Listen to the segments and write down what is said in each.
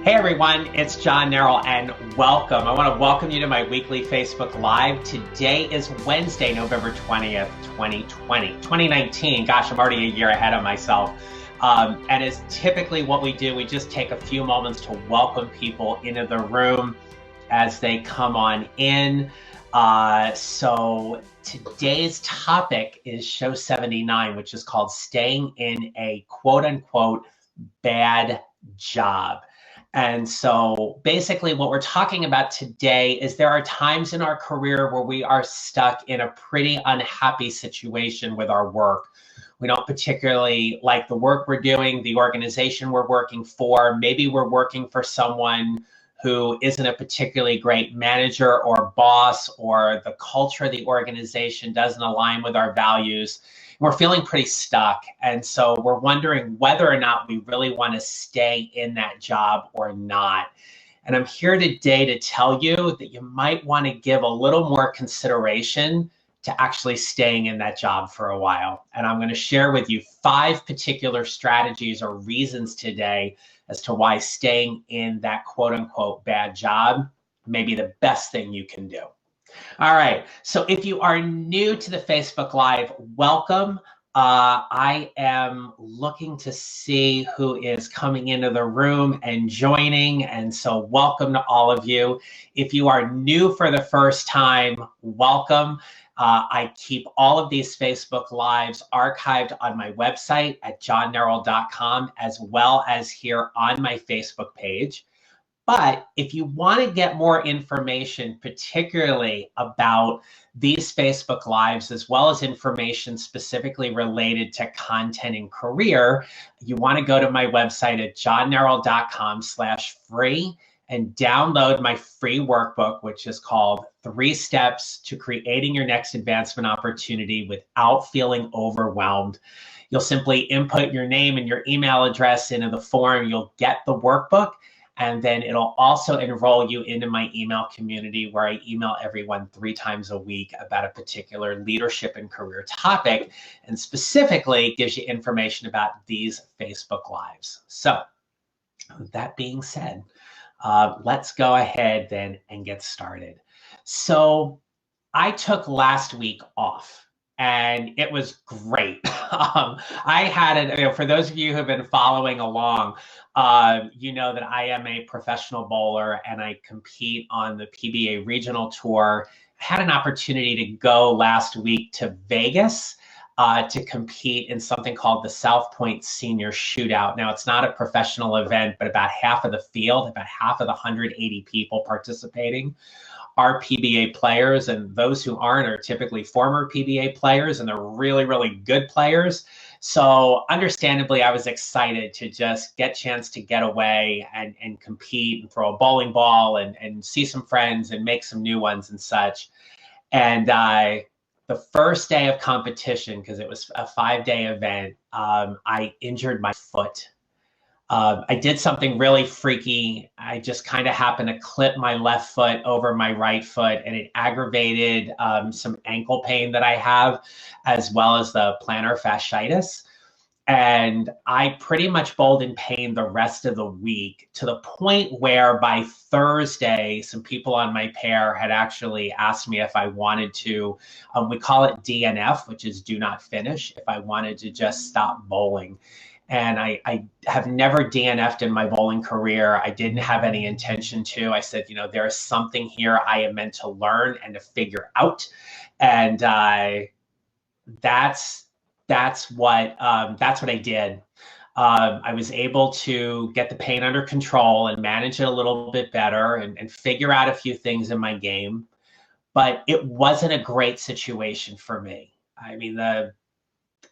Hey everyone, it's John Nerrill and welcome. I want to welcome you to my weekly Facebook Live. Today is Wednesday, November 20th, 2019. Gosh, I'm already a year ahead of myself. And as typically what we do, we just take a few moments to welcome people into the room as they come on in. So today's topic is show 79, which is called Staying in a quote unquote bad job. And so basically what we're talking about today is there are times in our career where we are stuck in a pretty unhappy situation with our work. We don't particularly like the work we're doing, the organization we're working for. Maybe we're working for someone who isn't a particularly great manager or boss, or the culture of the organization doesn't align with our values. We're feeling pretty stuck. And so we're wondering whether or not we really want to stay in that job or not. And I'm here today to tell you that you might want to give a little more consideration to actually staying in that job for a while. And I'm going to share with you 5 particular strategies or reasons today as to why staying in that quote unquote bad job may be the best thing you can do. All right, so if you are new to the Facebook Live, welcome. I am looking to see who is coming into the room and joining, and so welcome to all of you. If you are new for the first time, welcome. I keep all of these Facebook Lives archived on my website at johnnerrill.com, as well as here on my Facebook page. But if you want to get more information, particularly about these Facebook Lives, as well as information specifically related to content and career, you want to go to my website at johnnerrill.com/free and download my free workbook, which is called 3 Steps to Creating Your Next Advancement Opportunity Without Feeling Overwhelmed. You'll simply input your name and your email address into the form. You'll get the workbook. And then it'll also enroll you into my email community, where I email everyone 3 times a week about a particular leadership and career topic, and specifically gives you information about these Facebook Lives. So with that being said, let's go ahead then and get started. So I took last week off. And it was great. I had it, for those of you who have been following along, you know that I am a professional bowler and I compete on the PBA regional tour. I had an opportunity to go last week to Vegas to compete in something called the South Point Senior Shootout. Now, it's not a professional event, but about half of the field, about half of the 180 people participating are PBA players, and those who aren't are typically former PBA players, and they're really, really good players. So understandably, I was excited to just get a chance to get away and compete and throw a bowling ball and see some friends and make some new ones and such. And the first day of competition, because it was a 5-day event, I injured my foot. I did something really freaky. I just kind of happened to clip my left foot over my right foot, and it aggravated some ankle pain that I have, as well as the plantar fasciitis. And I pretty much bowled in pain the rest of the week, to the point where by Thursday, some people on my pair had actually asked me if I wanted to, we call it DNF, which is do not finish, if I wanted to just stop bowling. And I have never DNF'd in my bowling career. I didn't have any intention to. I said, you know, there is something here I am meant to learn and to figure out. And that's what I did. I was able to get the pain under control and manage it a little bit better and figure out a few things in my game. But it wasn't a great situation for me. I mean, the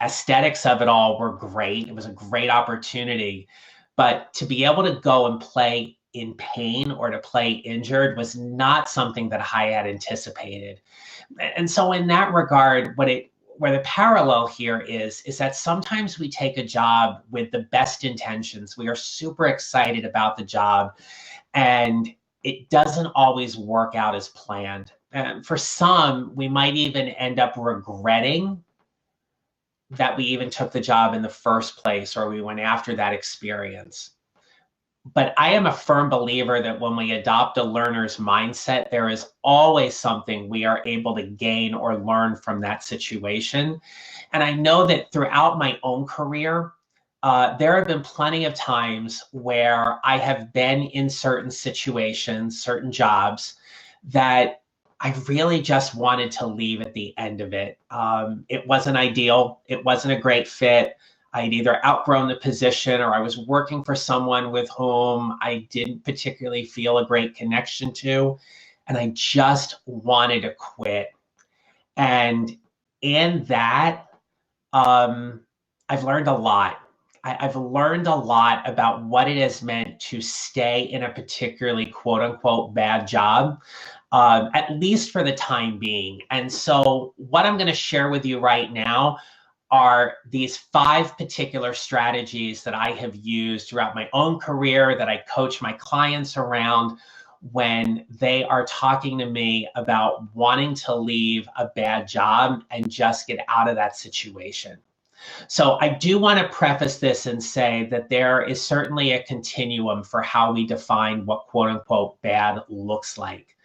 aesthetics of it all were great. It was a great opportunity, but to be able to go and play in pain or to play injured was not something that I had anticipated. And so in that regard, where the parallel here is that sometimes we take a job with the best intentions. We are super excited about the job, and it doesn't always work out as planned. And for some, we might even end up regretting that we even took the job in the first place, or we went after that experience. But I am a firm believer that when we adopt a learner's mindset, there is always something we are able to gain or learn from that situation. And I know that throughout my own career, there have been plenty of times where I have been in certain situations, certain jobs that I really just wanted to leave at the end of it. It wasn't ideal. It wasn't a great fit. I'd either outgrown the position or I was working for someone with whom I didn't particularly feel a great connection to. And I just wanted to quit. And in that, I've learned a lot. I've learned a lot about what it has meant to stay in a particularly quote unquote bad job, at least for the time being. And so, what I'm going to share with you right now are these 5 particular strategies that I have used throughout my own career, that I coach my clients around when they are talking to me about wanting to leave a bad job and just get out of that situation. So I do want to preface this and say that there is certainly a continuum for how we define what quote unquote bad looks like.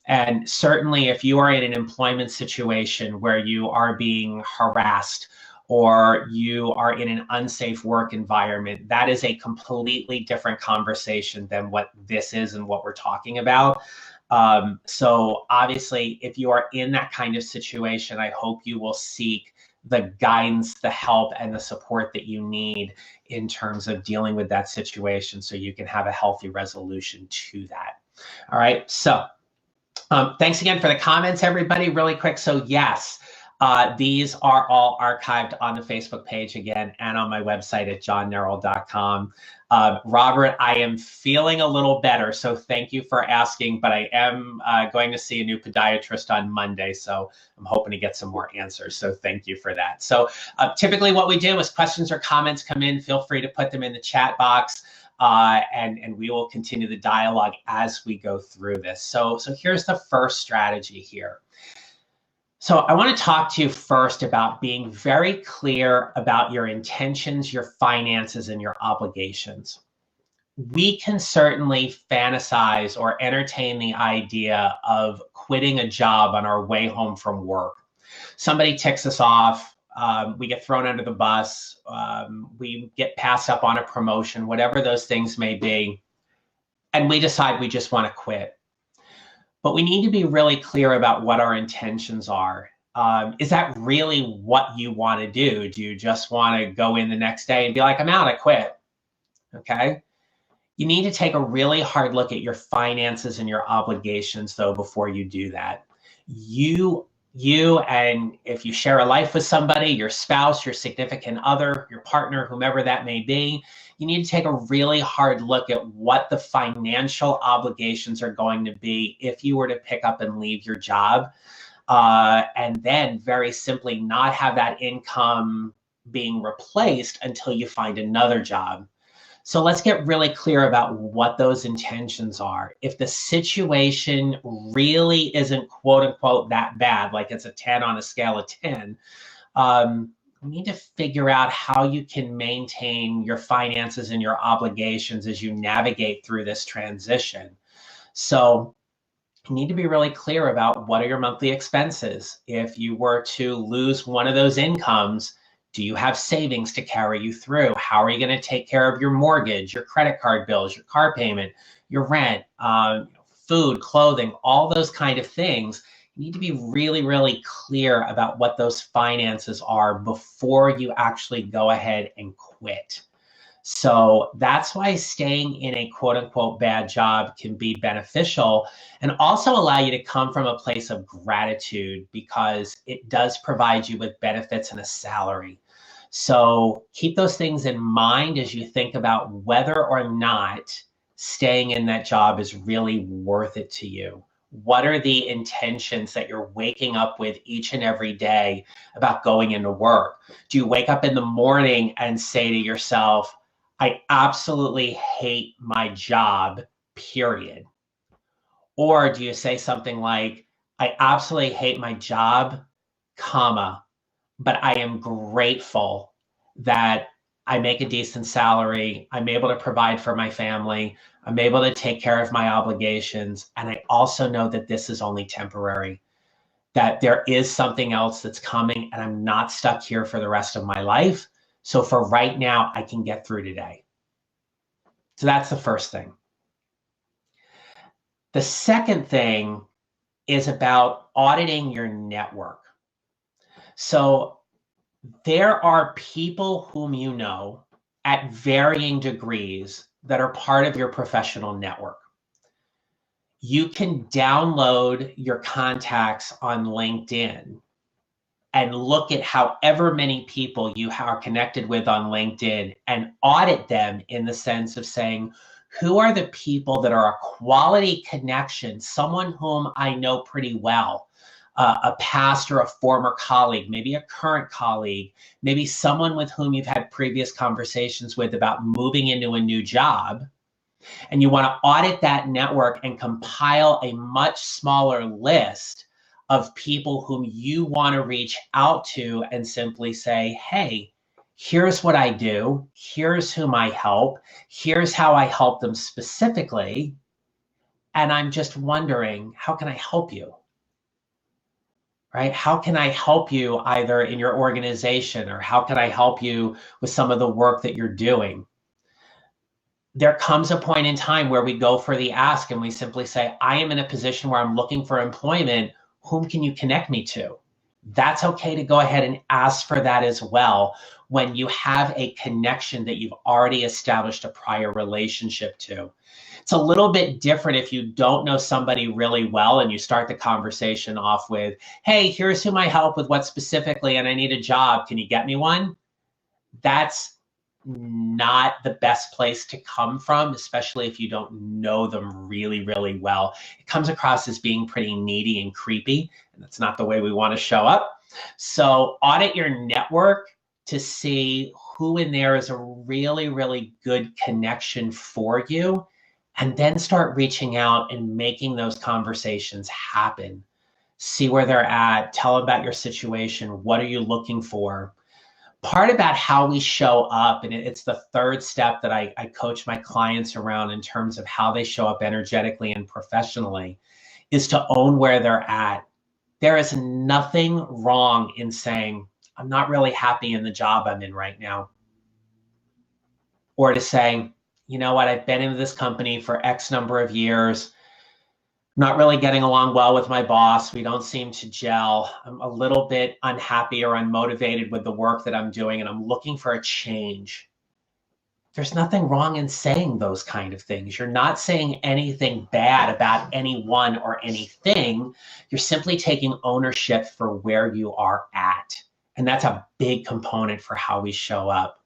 And certainly if you are in an employment situation where you are being harassed or you are in an unsafe work environment, that is a completely different conversation than what this is and what we're talking about. So obviously, if you are in that kind of situation, I hope you will seek the guidance, the help, and the support that you need in terms of dealing with that situation so you can have a healthy resolution to that. All right, so thanks again for the comments, everybody. Really quick, so yes, these are all archived on the Facebook page again and on my website at johnnerrell.com. Robert, I am feeling a little better, so thank you for asking, but I am going to see a new podiatrist on Monday, so I'm hoping to get some more answers, so thank you for that. So typically what we do is questions or comments come in, feel free to put them in the chat box. And we will continue the dialogue as we go through this. So here's the first strategy here. So I want to talk to you first about being very clear about your intentions, your finances, and your obligations. We can certainly fantasize or entertain the idea of quitting a job on our way home from work. Somebody ticks us off. We get thrown under the bus, we get passed up on a promotion, whatever those things may be, and we decide we just want to quit. But we need to be really clear about what our intentions are. Is that really what you want to do? Do you just want to go in the next day and be like, I'm out, I quit? Okay. You need to take a really hard look at your finances and your obligations, though, before you do that. You and if you share a life with somebody, your spouse, your significant other, your partner, whomever that may be, you need to take a really hard look at what the financial obligations are going to be if you were to pick up and leave your job, and then very simply not have that income being replaced until you find another job. So let's get really clear about what those intentions are. If the situation really isn't quote unquote that bad, like it's a 10 on a scale of 10, we need to figure out how you can maintain your finances and your obligations as you navigate through this transition. So you need to be really clear about what are your monthly expenses. If you were to lose one of those incomes, do you have savings to carry you through? How are you going to take care of your mortgage, your credit card bills, your car payment, your rent, food, clothing, all those kind of things? You need to be really, really clear about what those finances are before you actually go ahead and quit. So that's why staying in a quote unquote bad job can be beneficial and also allow you to come from a place of gratitude because it does provide you with benefits and a salary. So keep those things in mind as you think about whether or not staying in that job is really worth it to you. What are the intentions that you're waking up with each and every day about going into work? Do you wake up in the morning and say to yourself, I absolutely hate my job, period? Or do you say something like, I absolutely hate my job, comma, but I am grateful that I make a decent salary. I'm able to provide for my family. I'm able to take care of my obligations. And I also know that this is only temporary, that there is something else that's coming and I'm not stuck here for the rest of my life. So for right now, I can get through today. So that's the first thing. The second thing is about auditing your network. So there are people whom you know at varying degrees that are part of your professional network. You can download your contacts on LinkedIn and look at however many people you are connected with on LinkedIn and audit them in the sense of saying, who are the people that are a quality connection, someone whom I know pretty well, a past or a former colleague, maybe a current colleague, maybe someone with whom you've had previous conversations with about moving into a new job. And you want to audit that network and compile a much smaller list of people whom you want to reach out to and simply say, hey, here's what I do. Here's whom I help. Here's how I help them specifically. And I'm just wondering, how can I help you? Right? How can I help you either in your organization, or how can I help you with some of the work that you're doing? There comes a point in time where we go for the ask and we simply say, I am in a position where I'm looking for employment. Whom can you connect me to? That's okay to go ahead and ask for that as well when you have a connection that you've already established a prior relationship to. It's a little bit different if you don't know somebody really well and you start the conversation off with, hey, here's whom I help with what specifically, and I need a job. Can you get me one? That's not the best place to come from, especially if you don't know them really, really well. It comes across as being pretty needy and creepy, and that's not the way we want to show up. So audit your network to see who in there is a really, really good connection for you, and then start reaching out and making those conversations happen. See where they're at, tell them about your situation, what are you looking for? Part about how we show up, and it's the third step that I coach my clients around in terms of how they show up energetically and professionally, is to own where they're at. There is nothing wrong in saying, I'm not really happy in the job I'm in right now. Or to say, you know what, I've been in this company for X number of years, not really getting along well with my boss. We don't seem to gel. I'm a little bit unhappy or unmotivated with the work that I'm doing, and I'm looking for a change. There's nothing wrong in saying those kind of things. You're not saying anything bad about anyone or anything. You're simply taking ownership for where you are at. And that's a big component for how we show up.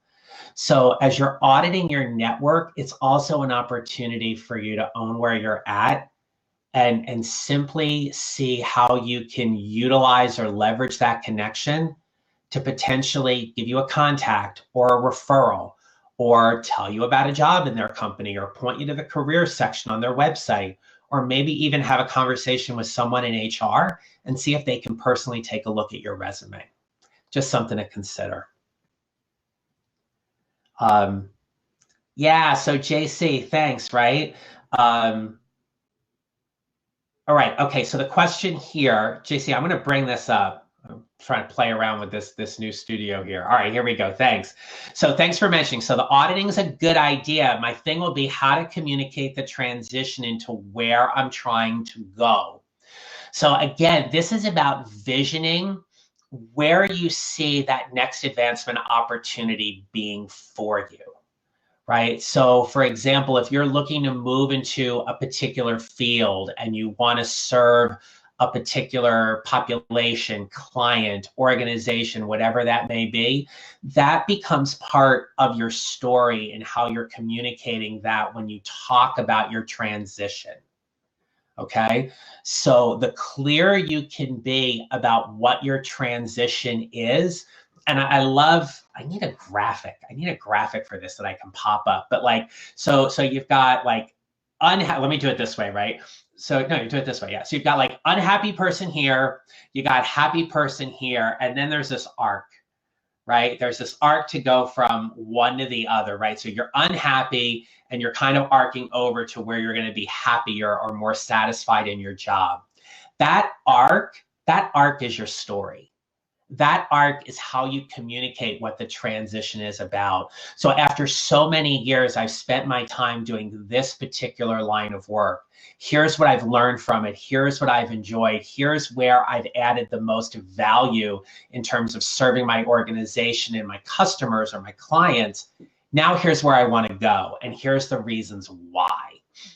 So as you're auditing your network, it's also an opportunity for you to own where you're at and simply see how you can utilize or leverage that connection to potentially give you a contact or a referral, or tell you about a job in their company, or point you to the career section on their website, or maybe even have a conversation with someone in HR and see if they can personally take a look at your resume. Just something to consider. Yeah, so JC, thanks, right? All right, okay, so the question here, JC, I'm gonna bring this up. I'm trying to play around with this new studio here. All right, here we go, thanks. So thanks for mentioning. So the auditing is a good idea. My thing will be how to communicate the transition into where I'm trying to go. So again, this is about visioning where you see that next advancement opportunity being for you. Right? So for example, if you're looking to move into a particular field and you want to serve a particular population, client, organization, whatever that may be, that becomes part of your story and how you're communicating that when you talk about your transition. Okay, so the clearer you can be about what your transition is, and I love, I need a graphic for this that I can pop up, but like, so you've got like, let me do it this way, right? So no, you do it this way, yeah. So you've got like unhappy person here, you got happy person here, and then there's this arc, right? There's this arc to go from one to the other, right? So you're unhappy and you're kind of arcing over to where you're going to be happier or more satisfied in your job. That arc is your story. That arc is how you communicate what the transition is about. So after so many years, I've spent my time doing this particular line of work. Here's what I've learned from it. Here's what I've enjoyed. Here's where I've added the most value in terms of serving my organization and my customers or my clients. Now here's where I want to go. And here's the reasons why.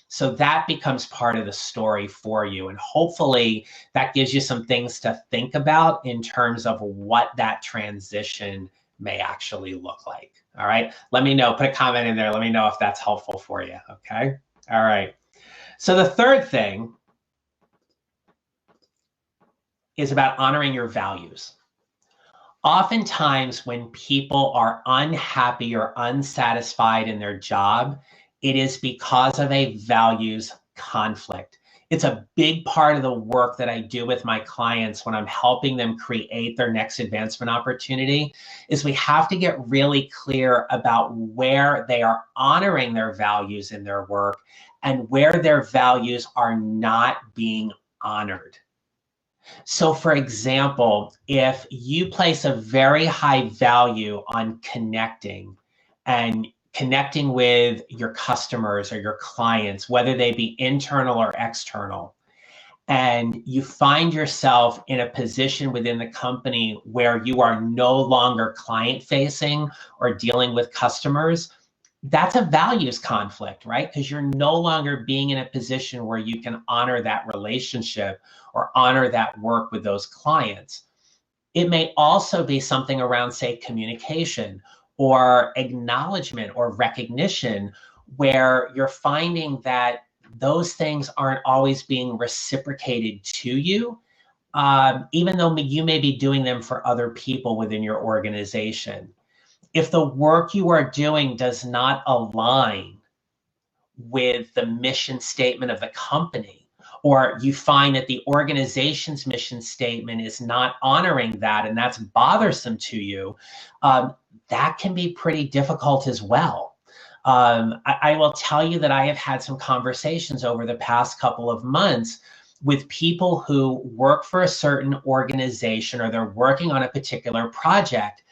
So that becomes part of the story for you. And hopefully that gives you some things to think about in terms of what that transition may actually look like. All right. Let me know, put a comment in there. Let me know if that's helpful for you. Okay. All right. So the third thing is about honoring your values. Oftentimes when people are unhappy or unsatisfied in their job, it is because of a values conflict. It's a big part of the work that I do with my clients when I'm helping them create their next advancement opportunity, is we have to get really clear about where they are honoring their values in their work and where their values are not being honored. So for example, if you place a very high value on connecting with your customers or your clients, whether they be internal or external, and you find yourself in a position within the company where you are no longer client facing or dealing with customers, that's a values conflict, right? Because you're no longer being in a position where you can honor that relationship or honor that work with those clients. It may also be something around, say, communication or acknowledgement or recognition, where you're finding that those things aren't always being reciprocated to you, even though you may be doing them for other people within your organization. If the work you are doing does not align with the mission statement of the company, or you find that the organization's mission statement is not honoring that and that's bothersome to you, that can be pretty difficult as well. I will tell you that I have had some conversations over the past couple of months with people who work for a certain organization, or they're working on a particular project,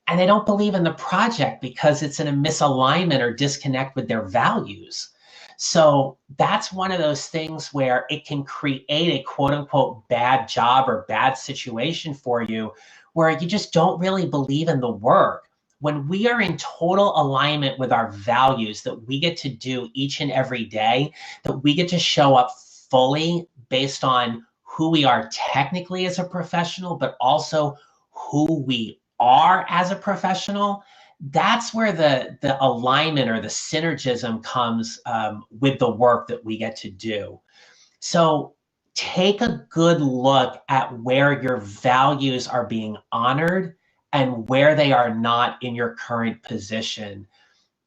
and they don't believe in the project because it's in a misalignment or disconnect with their values. So that's one of those things where it can create a quote unquote bad job or bad situation for you, where you just don't really believe in the work. When we are in total alignment with our values that we get to do each and every day, that we get to show up fully based on who we are technically as a professional, but also who we are as a professional, that's where the alignment or the synergism comes with the work that we get to do. So take a good look at where your values are being honored and where they are not in your current position.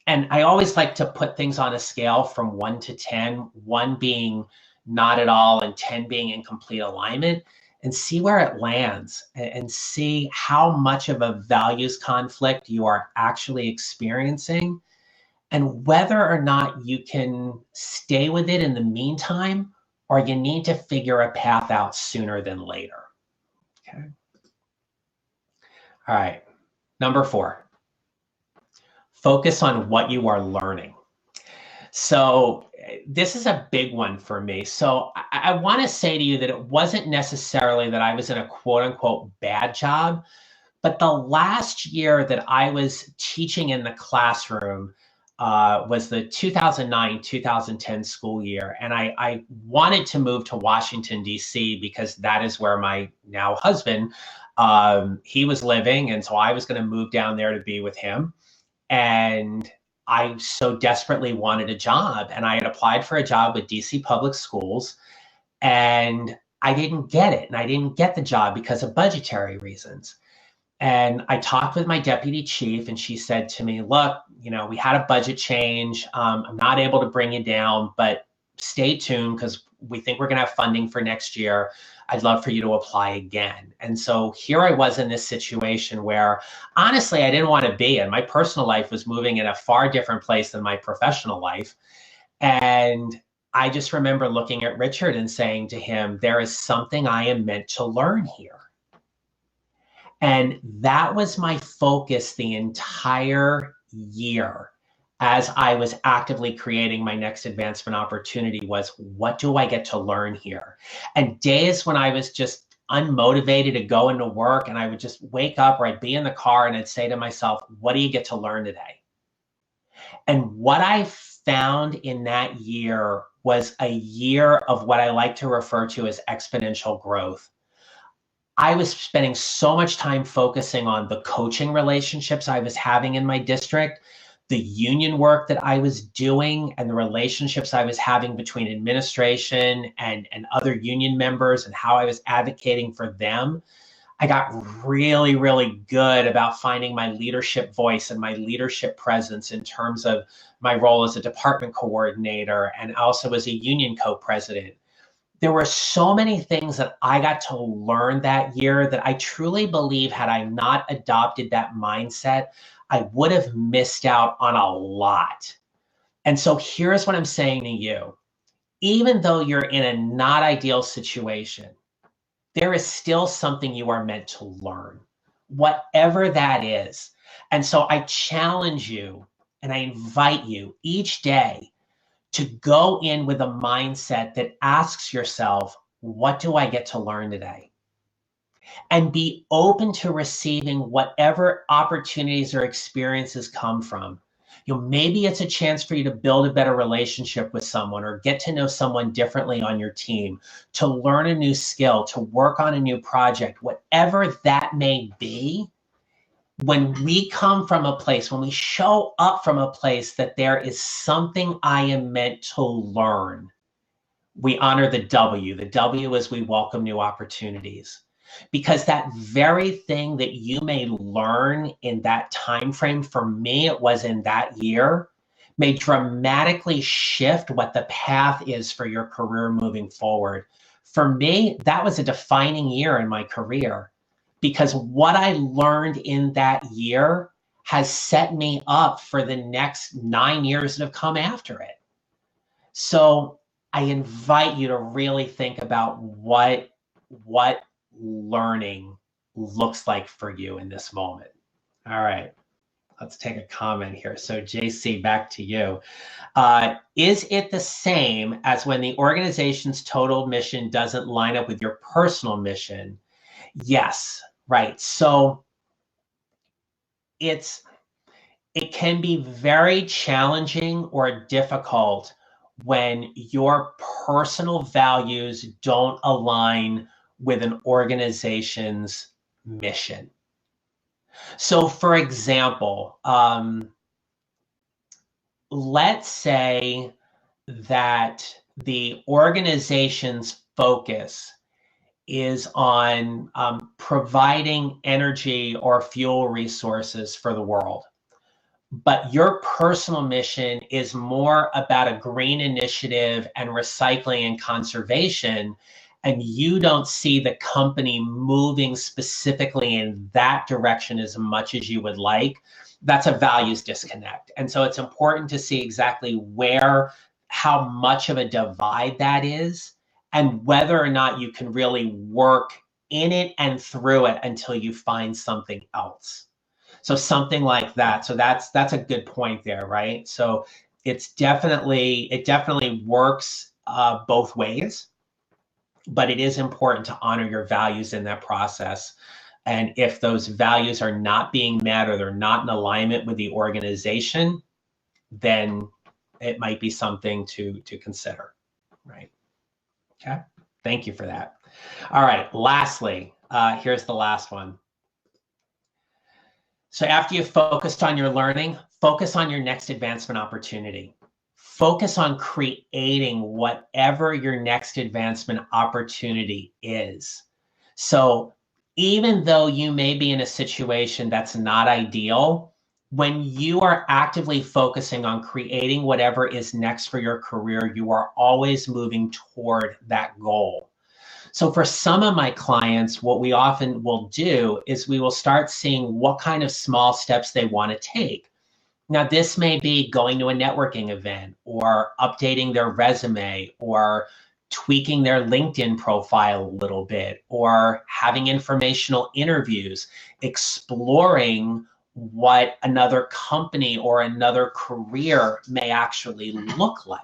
And I always like to put things on a scale from 1 to 10, 1 being not at all and 10 being in complete alignment, and see where it lands and see how much of a values conflict you are actually experiencing, and whether or not you can stay with it in the meantime, or you need to figure a path out sooner than later. Okay. All right. Number 4, focus on what you are learning. So this is a big one for me. So I want to say to you that it wasn't necessarily that I was in a quote unquote bad job, but the last year that I was teaching in the classroom was the 2009-2010 school year. And I wanted to move to Washington, D.C. because that is where my now husband, he was living. And so I was going to move down there to be with him. And I so desperately wanted a job, and I had applied for a job with DC Public Schools, and I didn't get it. And I didn't get the job because of budgetary reasons. And I talked with my deputy chief, and she said to me, look, you know, we had a budget change. I'm not able to bring you down, but stay tuned because we think we're going to have funding for next year. I'd love for you to apply again. And so here I was in this situation where honestly, I didn't want to be in. My personal life was moving in a far different place than my professional life. And I just remember looking at Richard and saying to him, there is something I am meant to learn here. And that was my focus the entire year as I was actively creating my next advancement opportunity was, what do I get to learn here? And days when I was just unmotivated to go into work and I would just wake up or I'd be in the car and I'd say to myself, what do you get to learn today? And what I found in that year was a year of what I like to refer to as exponential growth. I was spending so much time focusing on the coaching relationships I was having in my district, the union work that I was doing, and the relationships I was having between administration and other union members and how I was advocating for them. I got really, really good about finding my leadership voice and my leadership presence in terms of my role as a department coordinator and also as a union co-president. There were so many things that I got to learn that year that I truly believe had I not adopted that mindset, I would have missed out on a lot. And so here's what I'm saying to you. Even though you're in a not ideal situation, there is still something you are meant to learn, whatever that is. And so I challenge you and I invite you each day to go in with a mindset that asks yourself, what do I get to learn today? And be open to receiving whatever opportunities or experiences come from. Maybe it's a chance for you to build a better relationship with someone or get to know someone differently on your team, to learn a new skill, to work on a new project, whatever that may be. When we come from a place, when we show up from a place that there is something I am meant to learn, we honor the W. The W is we welcome new opportunities. Because that very thing that you may learn in that time frame, for me, it was in that year, may dramatically shift what the path is for your career moving forward. For me, that was a defining year in my career because what I learned in that year has set me up for the next 9 years that have come after it. So I invite you to really think about what learning looks like for you in this moment. All right, let's take a comment here. So JC, back to you. Is it the same as when the organization's total mission doesn't line up with your personal mission? Yes, right. So it can be very challenging or difficult when your personal values don't align with an organization's mission. So for example, let's say that the organization's focus is on providing energy or fuel resources for the world. But your personal mission is more about a green initiative and recycling and conservation, and you don't see the company moving specifically in that direction as much as you would like, that's a values disconnect. And so it's important to see exactly how much of a divide that is, and whether or not you can really work in it and through it until you find something else. So something like that. So that's a good point there, right? So it definitely works both ways, but it is important to honor your values in that process. And if those values are not being met or they're not in alignment with the organization, then it might be something to consider, right? Okay, thank you for that. All right, lastly, here's the last one. So after you've focused on your learning, focus on your next advancement opportunity. Focus on creating whatever your next advancement opportunity is. So even though you may be in a situation that's not ideal, when you are actively focusing on creating whatever is next for your career, you are always moving toward that goal. So for some of my clients, what we often will do is we will start seeing what kind of small steps they want to take. Now, this may be going to a networking event or updating their resume or tweaking their LinkedIn profile a little bit or having informational interviews, exploring what another company or another career may actually look like.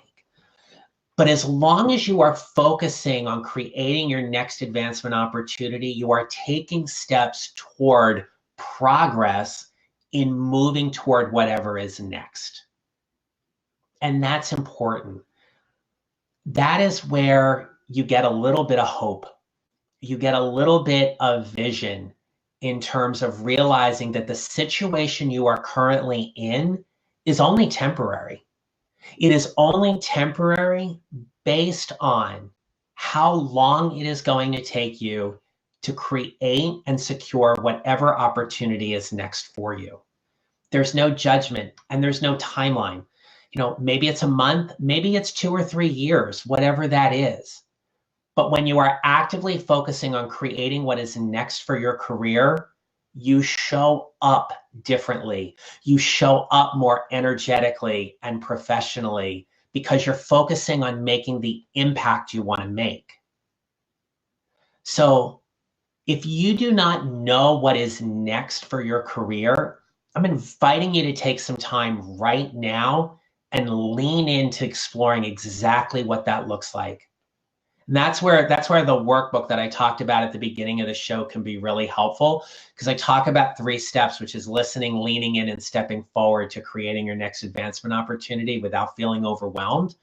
But as long as you are focusing on creating your next advancement opportunity, you are taking steps toward progress in moving toward whatever is next. And that's important. That is where you get a little bit of hope. You get a little bit of vision in terms of realizing that the situation you are currently in is only temporary. It is only temporary based on how long it is going to take you to create and secure whatever opportunity is next for you. There's no judgment and there's no timeline. Maybe it's a month, maybe it's 2 or 3 years, whatever that is. But when you are actively focusing on creating what is next for your career, you show up differently. You show up more energetically and professionally because you're focusing on making the impact you want to make. So if you do not know what is next for your career, I'm inviting you to take some time right now and lean into exploring exactly what that looks like. And that's where the workbook that I talked about at the beginning of the show can be really helpful, because I talk about 3 steps, which is listening, leaning in, and stepping forward to creating your next advancement opportunity without feeling overwhelmed.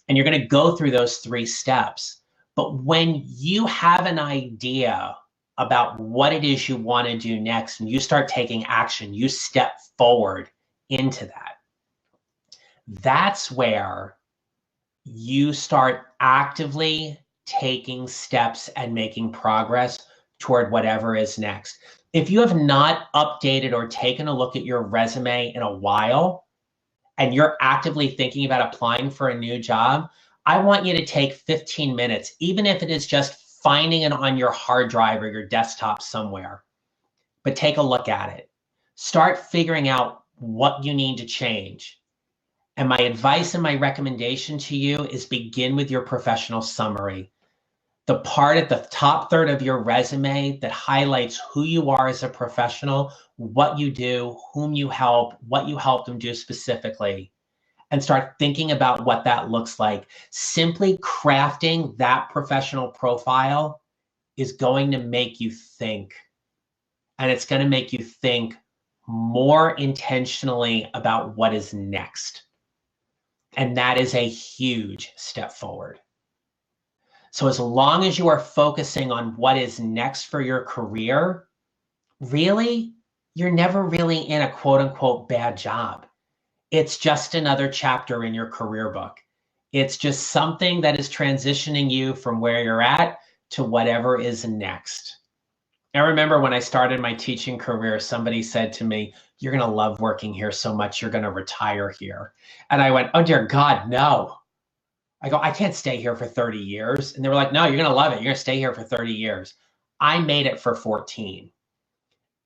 And you're going to go through those 3 steps. But when you have an idea about what it is you want to do next and you start taking action, you step forward into that. That's where you start actively taking steps and making progress toward whatever is next. If you have not updated or taken a look at your resume in a while, and you're actively thinking about applying for a new job, I want you to take 15 minutes, even if it is just finding it on your hard drive or your desktop somewhere. But take a look at it. Start figuring out what you need to change. And my advice and my recommendation to you is begin with your professional summary. The part at the top third of your resume that highlights who you are as a professional, what you do, whom you help, what you help them do specifically, and start thinking about what that looks like. Simply crafting that professional profile is going to make you think, and it's going to make you think more intentionally about what is next. And that is a huge step forward. So as long as you are focusing on what is next for your career, really, you're never really in a quote unquote bad job. It's just another chapter in your career book. It's just something that is transitioning you from where you're at to whatever is next. I remember when I started my teaching career, somebody said to me, "You're going to love working here so much, you're going to retire here." And I went, "Oh, dear God, no." I go, "I can't stay here for 30 years. And they were like, "No, you're going to love it. You're going to stay here for 30 years. I made it for 14.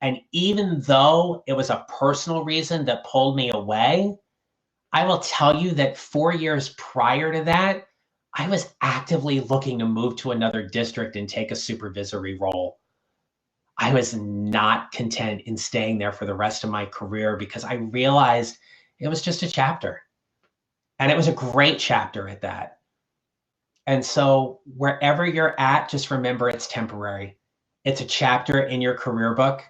And even though it was a personal reason that pulled me away, I will tell you that 4 years prior to that, I was actively looking to move to another district and take a supervisory role. I was not content in staying there for the rest of my career because I realized it was just a chapter. And it was a great chapter at that. And so wherever you're at, just remember it's temporary. It's a chapter in your career book,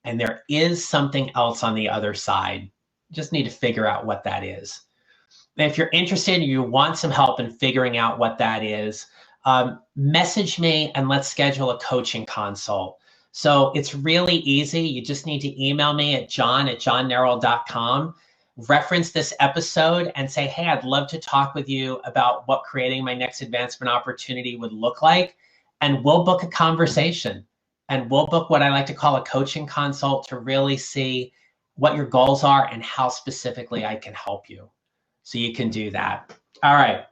and there is something else on the other side. You just need to figure out what that is. And if you're interested, you want some help in figuring out what that is, message me and let's schedule a coaching consult. So it's really easy. You just need to email me at john@johnnerrell.com. Reference this episode and say, "Hey, I'd love to talk with you about what creating my next advancement opportunity would look like." And we'll book a conversation, and we'll book what I like to call a coaching consult to really see what your goals are and how specifically I can help you. So you can do that. All right.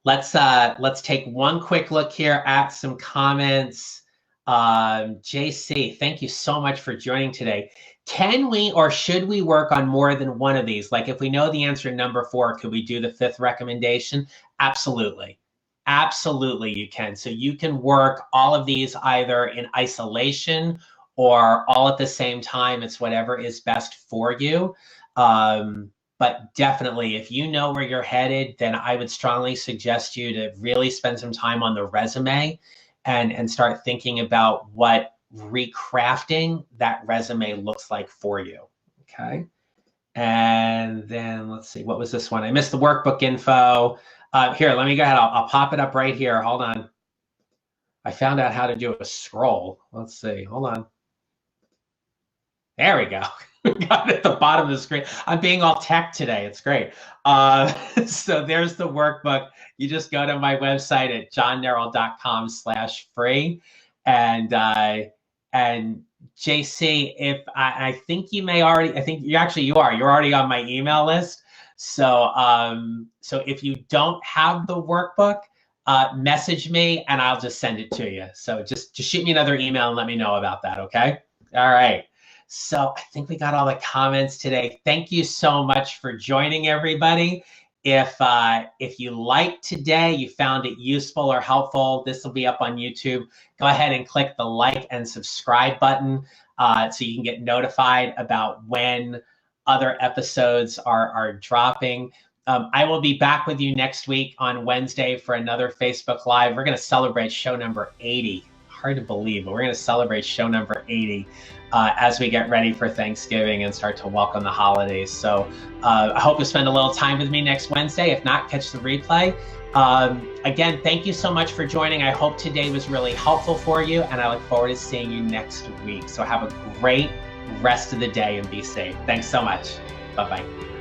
Let's take one quick look here at some comments. JC, thank you so much for joining today. Can we or should we work on more than one of these? Like if we know the answer to number 4, could we do the 5th recommendation? Absolutely. Absolutely, you can. So you can work all of these either in isolation or all at the same time. It's whatever is best for you. But definitely, if you know where you're headed, then I would strongly suggest you to really spend some time on the resume and start thinking about what recrafting that resume looks like for you. Okay. And then let's see, what was this one? I missed the workbook info. Here, let me go ahead. I'll pop it up right here. Hold on. I found out how to do a scroll. Let's see. Hold on. There we go. Got it at the bottom of the screen. I'm being all tech today. It's great. So there's the workbook. You just go to my website at johnnerrell.com/free. And JC, if I think you may already, I think you are. You're already on my email list. So so if you don't have the workbook, message me and I'll just send it to you. So just shoot me another email and let me know about that. Okay. All right. So I think we got all the comments today. Thank you so much for joining, everybody. If you liked today, you found it useful or helpful, this will be up on YouTube. Go ahead and click the like and subscribe button so you can get notified about when other episodes are dropping. I will be back with you next week on Wednesday for another Facebook Live. We're going to celebrate show number 80. Hard to believe, but we're going to celebrate show number 80 as we get ready for Thanksgiving and start to welcome the holidays. So I hope you spend a little time with me next Wednesday. If not, catch the replay. Again, thank you so much for joining. I hope today was really helpful for you, and I look forward to seeing you next week. So have a great rest of the day and be safe. Thanks so much. Bye-bye.